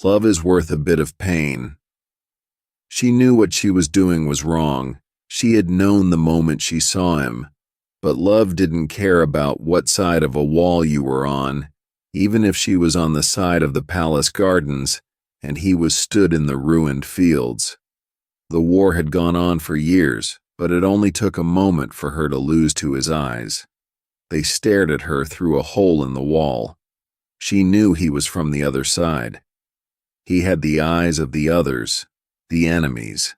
Love is worth a bit of pain. She knew what she was doing was wrong. She had known the moment she saw him. But love didn't care about what side of a wall you were on, even if she was on the side of the palace gardens and he was stood in the ruined fields. The war had gone on for years, but it only took a moment for her to lose to his eyes. They stared at her through a hole in the wall. She knew he was from the other side. He had the eyes of the others, the enemies.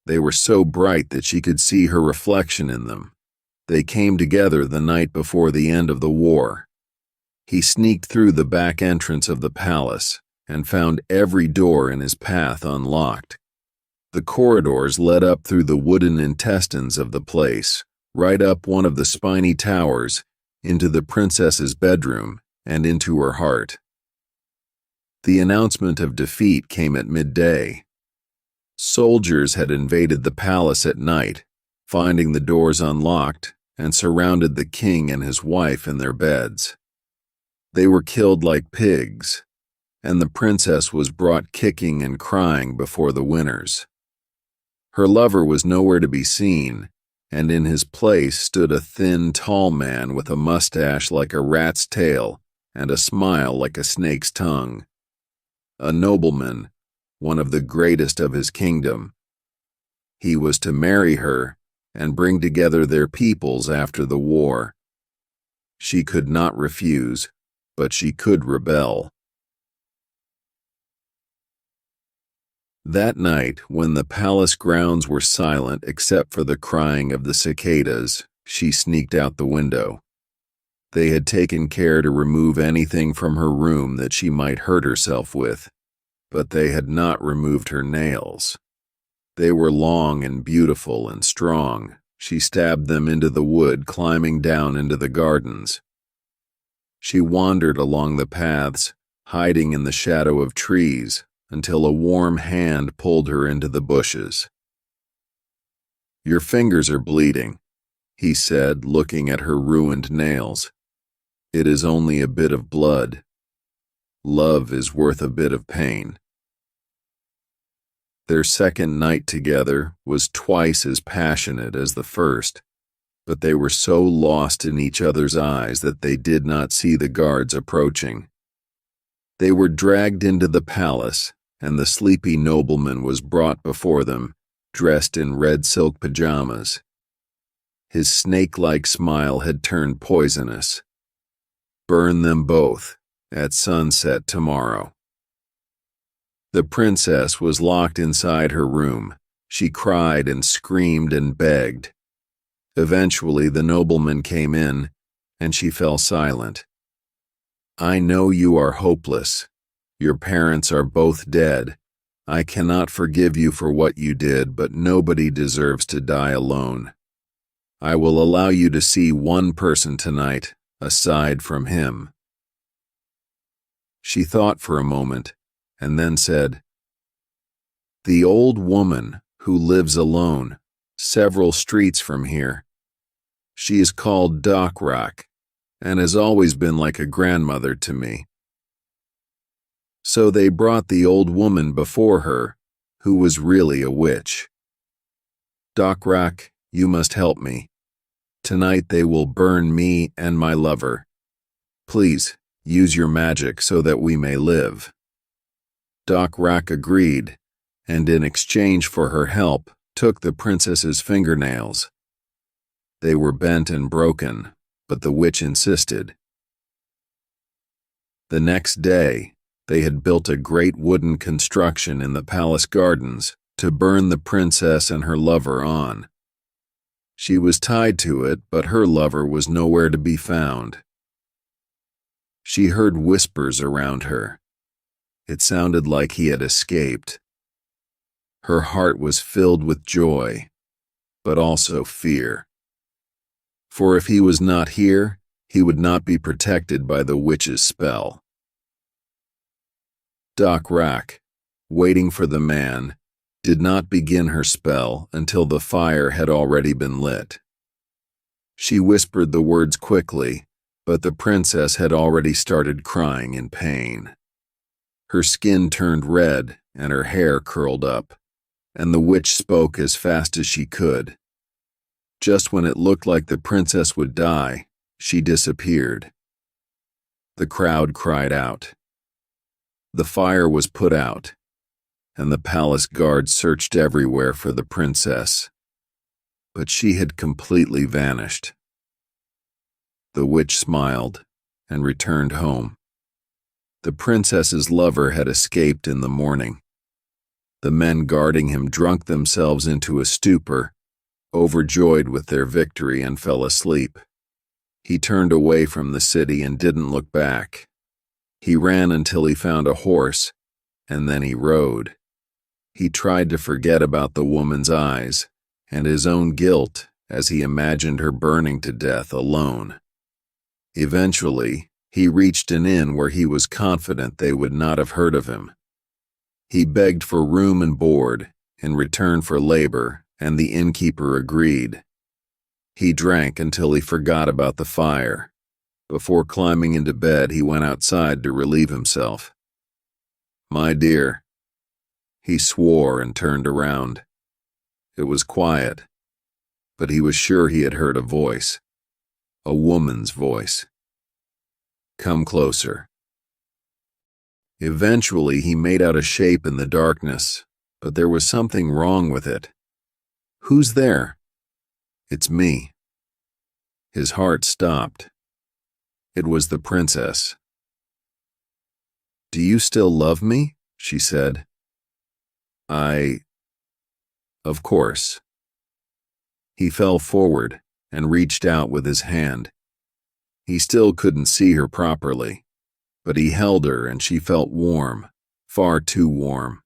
They were so bright that she could see her reflection in them. They came together the night before the end of the war. He sneaked through the back entrance of the palace and found every door in his path unlocked. The corridors led up through the wooden intestines of the place, right up one of the spiny towers, into the princess's bedroom and into her heart. The announcement of defeat came at midday. Soldiers had invaded the palace at night, finding the doors unlocked, and surrounded the king and his wife in their beds. They were killed like pigs, and the princess was brought kicking and crying before the winners. Her lover was nowhere to be seen, and in his place stood a thin, tall man with a mustache like a rat's tail and a smile like a snake's tongue. A nobleman, one of the greatest of his kingdom. He was to marry her and bring together their peoples after the war. She could not refuse, but she could rebel. That night, when the palace grounds were silent except for the crying of the cicadas, she sneaked out the window. They had taken care to remove anything from her room that she might hurt herself with, but they had not removed her nails. They were long and beautiful and strong. She stabbed them into the wood, climbing down into the gardens. She wandered along the paths, hiding in the shadow of trees, until a warm hand pulled her into the bushes. "Your fingers are bleeding," he said, looking at her ruined nails. "It is only a bit of blood. Love is worth a bit of pain." Their second night together was twice as passionate as the first, but they were so lost in each other's eyes that they did not see the guards approaching. They were dragged into the palace, and the sleepy nobleman was brought before them, dressed in red silk pajamas. His snake-like smile had turned poisonous. "Burn them both at sunset tomorrow." The princess was locked inside her room. She cried and screamed and begged. Eventually, the nobleman came in, and she fell silent. "I know you are hopeless. Your parents are both dead. I cannot forgive you for what you did, but nobody deserves to die alone. I will allow you to see one person tonight, aside from him." She thought for a moment, and then said, "The old woman who lives alone, several streets from here. She is called thtre, and has always been like a grandmother to me." So they brought the old woman before her, who was really a witch. "Thtre, you must help me. Tonight they will burn me and my lover. Please, use your magic so that we may live." thtre agreed, and in exchange for her help, took the princess's fingernails. They were bent and broken, but the witch insisted. The next day, they had built a great wooden construction in the palace gardens to burn the princess and her lover on. She was tied to it, but her lover was nowhere to be found. She heard whispers around her. It sounded like he had escaped. Her heart was filled with joy, but also fear. For if he was not here, he would not be protected by the witch's spell. thtre, waiting for the man, did not begin her spell until the fire had already been lit. She whispered the words quickly, but the princess had already started crying in pain. Her skin turned red and her hair curled up, and the witch spoke as fast as she could. Just when it looked like the princess would die, she disappeared. The crowd cried out. The fire was put out, and the palace guards searched everywhere for the princess. But she had completely vanished. The witch smiled and returned home. The princess's lover had escaped in the morning. The men guarding him drunk themselves into a stupor, overjoyed with their victory, and fell asleep. He turned away from the city and didn't look back. He ran until he found a horse, and then he rode. He tried to forget about the woman's eyes and his own guilt as he imagined her burning to death alone. Eventually, he reached an inn where he was confident they would not have heard of him. He begged for room and board in return for labor, and the innkeeper agreed. He drank until he forgot about the fire. Before climbing into bed, he went outside to relieve himself. "My dear," he swore and turned around. It was quiet, but he was sure he had heard a voice. A woman's voice. "Come closer." Eventually, he made out a shape in the darkness, but there was something wrong with it. "Who's there?" "It's me." His heart stopped. It was the princess. "Do you still love me?" she said. Of course." He fell forward and reached out with his hand. He still couldn't see her properly, but he held her and she felt warm, far too warm.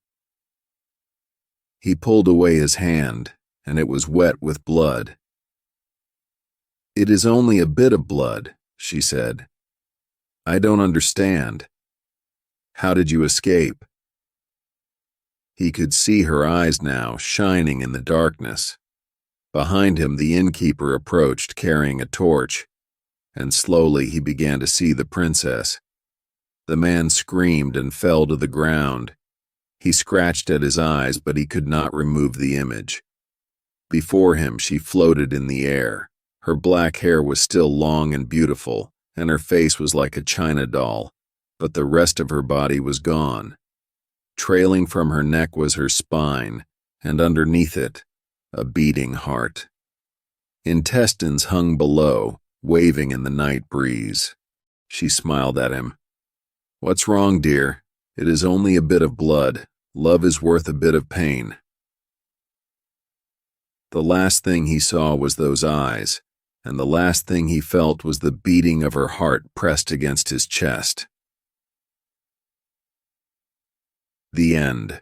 He pulled away his hand, and it was wet with blood. "It is only a bit of blood," she said. "I don't understand. How did you escape?" He could see her eyes now, shining in the darkness. Behind him, the innkeeper approached, carrying a torch, and slowly he began to see the princess. The man screamed and fell to the ground. He scratched at his eyes, but he could not remove the image. Before him, she floated in the air. Her black hair was still long and beautiful, and her face was like a china doll, but the rest of her body was gone. Trailing from her neck was her spine, and underneath it, a beating heart. Intestines hung below, waving in the night breeze. She smiled at him. "What's wrong, dear? It is only a bit of blood. Love is worth a bit of pain." The last thing he saw was those eyes, and the last thing he felt was the beating of her heart pressed against his chest. The end.